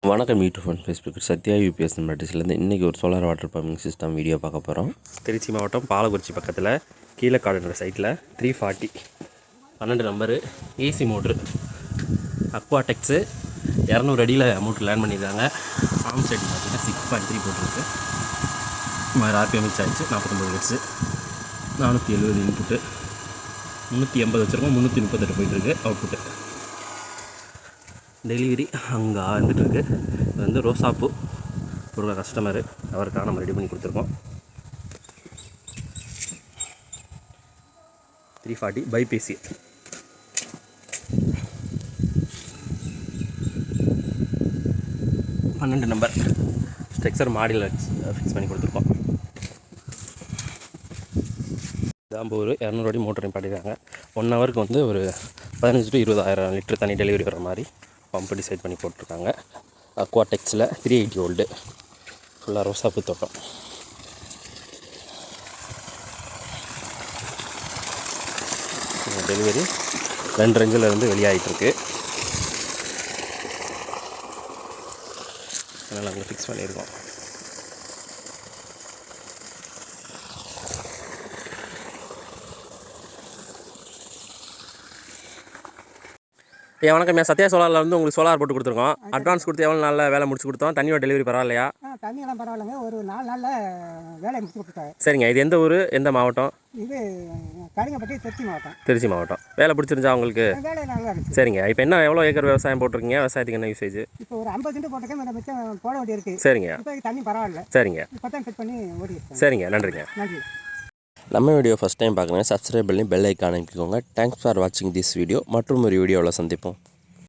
வணக்கம் YouTube and Facebook Sathya UPS மேட்ரிக்ஸ்லேருந்து இன்றைக்கி ஒரு solar water pumping system video பார்க்க போகிறோம். திருச்சி மாவட்டம் பாலக்குறிச்சி பக்கத்தில் கீழக்காடுன்ற சைட்டில் 340 12 நம்பரு ஏசி மோட்ரு அக்வாடெக்ஸு 200 அடியில் மோட்ரு லேண்ட் பண்ணியிருக்காங்க. ஆம் சைடு பார்த்தீங்கன்னா 6.3 போட்டிருக்கு. ஆர்பிஎம் மிக்ஸ் ஆகிடுச்சு 49 ஹெர்ட்ஸு 470 இன்புட்டு 380 வச்சுருக்கோம். 338 போயிட்டுருக்கு அவுட்புட்டு. டெலிவரி அங்கே வந்துட்டுருக்கு. இது வந்து ரோசாப்பூ ஒரு கஸ்டமரு, அவருக்காக நம்ம ரெடி பண்ணி கொடுத்துருக்கோம். 340 பைபிசி பன்னெண்டு நம்பர் ஸ்ட்ரக்சர் மாடியில் ஃபிக்ஸ் பண்ணி கொடுத்துருக்கோம். இதான் ஒரு 200 அடி மோட்டர் பாட்டிருக்காங்க. 1 ஹவருக்கு வந்து ஒரு 15 to 20,000 லிட்டர் தண்ணி டெலிவரி வர மாதிரி பம்பு டிசைட் பண்ணி போட்டிருக்காங்க. அக்வாடெக்ஸில் 380 வோல்டு ஃபுல்லாக ரோசாப்பூ தோட்டம். டெலிவரி 2 ரேஞ்சில் இருந்து வெளியாகிட்டுருக்கு. அதனால் அங்கே ஃபிக்ஸ் பண்ணியிருக்கோம். வணக்கம், சத்யா சோலாரில் வந்து உங்களுக்கு சோலார் போட்டு கொடுத்துருக்கோம். அட்வான்ஸ் கொடுத்து எவ்வளோ நாளில் வேலை முடிச்சு கொடுத்தோம்? தண்ணியோட டெலிவரி பரவாயில்லையா? தண்ணியெல்லாம் பரவாயில்லைங்க, ஒரு 4 நாளில் வேலையை முடிச்சு கொடுத்துட்டாங்க. சரிங்க. இது எந்த ஊர், எந்த மாவட்டம்? இது கலிங்கப்பட்டி, திருச்சி மாவட்டம். திருச்சி மாவட்டம். வேலை பிடிச்சிருந்தா உங்களுக்கு? வேலை நல்லா இருந்துச்சு. சரிங்க. இப்போ என்ன எவ்வளோ ஏக்கர் விவசாயம் போட்டிருக்கீங்க? விவசாயத்துக்கு என்ன யூசேஜ்? இப்போ ஒரு 50 சென்ட் போட்டிருக்கேன், மிச்சம் போட வேண்டி இருக்குது. சரிங்க. இப்போ தண்ணி பரவாயில்ல. சரிங்க. இப்போ தான் ஃபிட் பண்ணி ஓடிடுச்சு. சரிங்க, நன்றிங்க. நன்றி. நம்ம வீடியோ ஃபஸ்ட் டைம் பார்க்குறேன், சப்ஸ்கிரைப் பண்ணி பெல் ஐக்கான் அமைக்கிக்கோங்க. தேங்க்ஸ் ஃபார் வாட்சிங் திஸ் வீடியோ. மற்றும் ஒரு வீடியோவில் சந்திப்போம்.